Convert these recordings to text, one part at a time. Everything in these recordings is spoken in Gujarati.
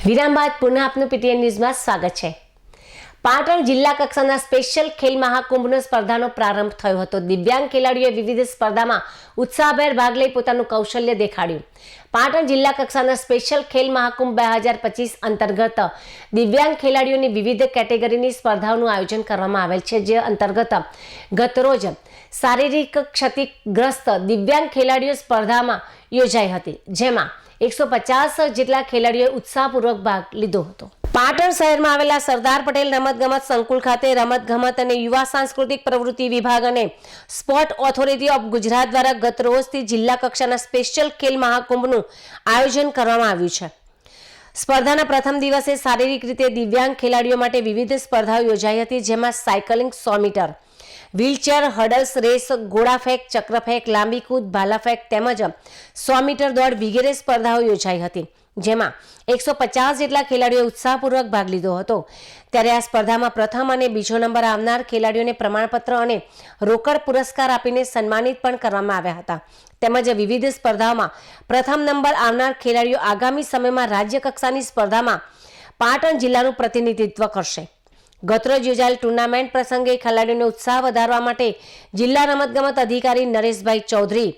વિરામ બાદ પુનઃ આપનું પીટીએન ન્યૂઝમાં સ્વાગત છે। પાટણ જિલ્લા કક્ષાના સ્પેશિયલ ખેલ મહાકુંભનો સ્પર્ધાનો પ્રારંભ થયો હતો। દિવ્યાંગ ખેલાડીઓએ વિવિધ સ્પર્ધામાં ઉત્સાહભેર ભાગ લઈ પોતાનું કૌશલ્ય દેખાડ્યું। પાટણ જિલ્લા કક્ષાના સ્પેશિયલ ખેલ મહાકુંભ 2025 અંતર્ગત દિવ્યાંગ ખેલાડીઓની વિવિધ કેટેગરીની સ્પર્ધાઓનું આયોજન કરવામાં આવેલ છે, જે અંતર્ગત ગતરોજ શારીરિક ક્ષતિગ્રસ્ત દિવ્યાંગ ખેલાડીઓ સ્પર્ધામાં યોજાઈ હતી, જેમાં 150 જેટલા ખેલાડીઓએ ઉત્સાહપૂર્વક ભાગ લીધો હતો। પાટણ શહેરમાં આવેલા સરદાર પટેલ રમતગમત સંકુલ ખાતે રમતગમત અને યુવા સાંસ્કૃતિક પ્રવૃત્તિ વિભાગ અને સ્પોર્ટ ઓથોરિટી ઓફ ગુજરાત દ્વારા ગત રોજથી જિલ્લા કક્ષાના સ્પેશિયલ ખેલ મહાકુંભનું આયોજન કરવામાં આવ્યું છે। સ્પર્ધાના પ્રથમ દિવસે શારીરિક રીતે દિવ્યાંગ ખેલાડીઓ માટે વિવિધ સ્પર્ધાઓ યોજાઈ હતી, જેમાં cycling 100 metre, wheelchair hurdles race, ગોળા ફેંક, ચક્ર ફેંક, લાંબી કૂદ, ભાલા ફેંક તેમજ 100 મીટર દોડ વગેરે સ્પર્ધાઓ યોજાઈ હતી, જેમાં 150 જેટલા ખેલાડીઓએ ઉત્સાહપૂર્વક ભાગ લીધો હતો। ત્યારે આ સ્પર્ધામાં પ્રથમ અને બીજો નંબર આવનાર ખેલાડીઓને પ્રમાણપત્ર અને રોકડ પુરસ્કાર આપીને સન્માનિત પણ કરવામાં આવ્યા હતા। તેમજ વિવિધ સ્પર્ધાઓમાં પ્રથમ નંબર આવનાર ખેલાડીઓ આગામી સમયમાં રાજ્ય કક્ષાની સ્પર્ધામાં પાટણ જિલ્લાનું પ્રતિનિધિત્વ કરશે। ગતરોજ યોજાયેલ ટુર્નામેન્ટ પ્રસંગે ખેલાડીઓનો ઉત્સાહ વધારવા માટે જિલ્લા રમતગમત અધિકારી નરેશભાઈ ચૌધરી,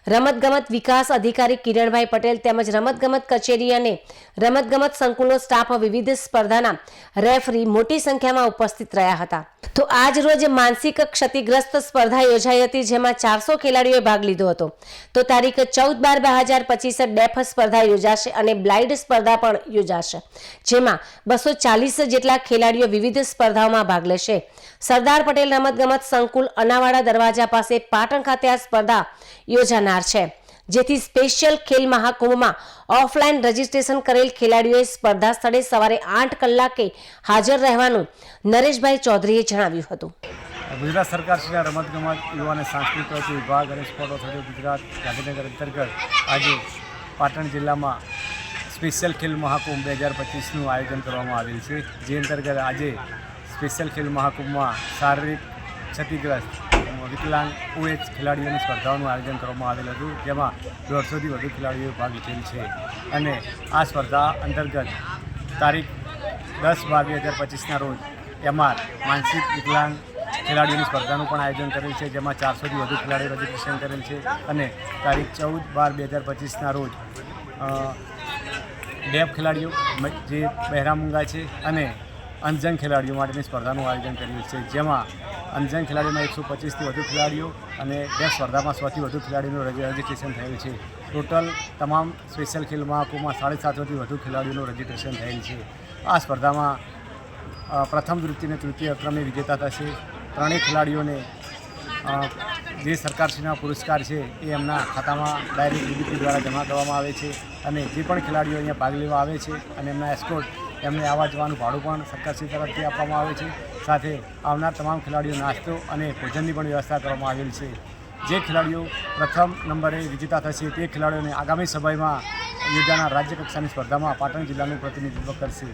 રમતગમત વિકાસ અધિકારી કિરણભાઈ પટેલ તેમજ રમતગમત કચેરી અને રમતગમત સંકુલનો સ્ટાફ વિવિધ સ્પર્ધાના રેફરી મોટી સંખ્યામાં ઉપસ્થિત રહ્યા હતા। તો આજ રોજ માનસિક ક્ષતિગ્રસ્ત સ્પર્ધા યોજાઈ હતી, જેમાં 400 ખેલાડીઓએ ભાગ લીધો હતો। તો તારીખ 14/12/2025 ડેફ સ્પર્ધા યોજાશે અને બ્લાઇન્ડ સ્પર્ધા પણ યોજાશે, જેમાં 240 જેટલા ખેલાડીઓ વિવિધ સ્પર્ધાઓમાં ભાગ લેશે। સરદાર પટેલ રમતગમત સંકુલ અનાવાડા દરવાજા પાસે પાટણ ખાતે આ સ્પર્ધા યોજાનાર છે, જેથી સ્પેશિયલ ખેલ મહાકુંભમાં ઓફલાઈન રજીસ્ટ્રેશન કરેલ ખેલાડીઓએ સ્પર્ધા સ્થળે સવારે 8 કલાકે હાજર રહેવાનું નરેશભાઈ ચૌધરીએ જણાવ્યું હતું। ગુજરાત સરકારના રમતગમત યુવા અને સાંસ્કૃતિક વિભાગ અને સ્પોર્ટ ઓથોરિટી ગુજરાત ગાંધીનગર અંતર્ગત આજે પાટણ જિલ્લામાં સ્પેશિયલ ખેલ મહાકુંભ 2025નું આયોજન કરવામાં આવેલ છે, જે અંતર્ગત આજે સ્પેશિયલ ખેલ મહાકુંભમાં શારીરિક ક્ષતિગ્રસ્ત વિકલાંગ OH ખેલાડીઓની સ્પર્ધાઓનું આયોજન કરવામાં આવેલ હતું, જેમાં 150થી વધુ ખેલાડીઓએ ભાગ લીધેલ છે। અને આ સ્પર્ધા અંતર્ગત તારીખ 10/12/2025ના રોજ MR માનસિક વિકલાંગ ખેલાડીઓની સ્પર્ધાનું પણ આયોજન કરેલ છે, જેમાં 400થી વધુ ખેલાડીઓ રજીસ્ટ્રેશન કરેલ છે। અને તારીખ 14/12/2025ના રોજ ડેફ ખેલાડીઓ જે બહેરામૂંગા છે અને અંધજન ખેલાડીઓ માટેની સ્પર્ધાનું આયોજન કર્યું છે, જેમાં અંધજન ખેલાડીઓમાં 125થી વધુ ખેલાડીઓ અને ડેફ સ્પર્ધામાં 100થી વધુ ખેલાડીઓનું રજીસ્ટ્રેશન થયેલ છે। ટોટલ તમામ સ્પેશિયલ ખેલ મહાકુંભમાં 750થી વધુ ખેલાડીઓનું રજીસ્ટ્રેશન થયેલ છે। આ સ્પર્ધામાં પ્રથમ દ્વિતીય અને તૃતીય ક્રમે વિજેતા થશે। ત્રણેય ખેલાડીઓને જે સરકારશ્રીના પુરસ્કાર છે એ એમના ખાતામાં ડાયરેક્ટ DBT દ્વારા જમા કરવામાં આવે છે। અને જે પણ ખેલાડીઓ અહીંયા ભાગ લેવા આવે છે અને એમના એસ્કોર્ટ એમને આવવા જવાનું ભાડું પણ સરકારશ્રી તરફથી આપવામાં આવે છે। સાથે આવનાર તમામ ખેલાડીઓ નાસ્તો અને ભોજનની પણ વ્યવસ્થા કરવામાં આવેલ છે। જે ખેલાડીઓ પ્રથમ નંબરે વિજેતા થશે તે ખેલાડીઓને આગામી સમયમાં યોજાનાર રાજ્ય કક્ષાની સ્પર્ધામાં પાટણ જિલ્લાનું પ્રતિનિધિત્વ કરશે।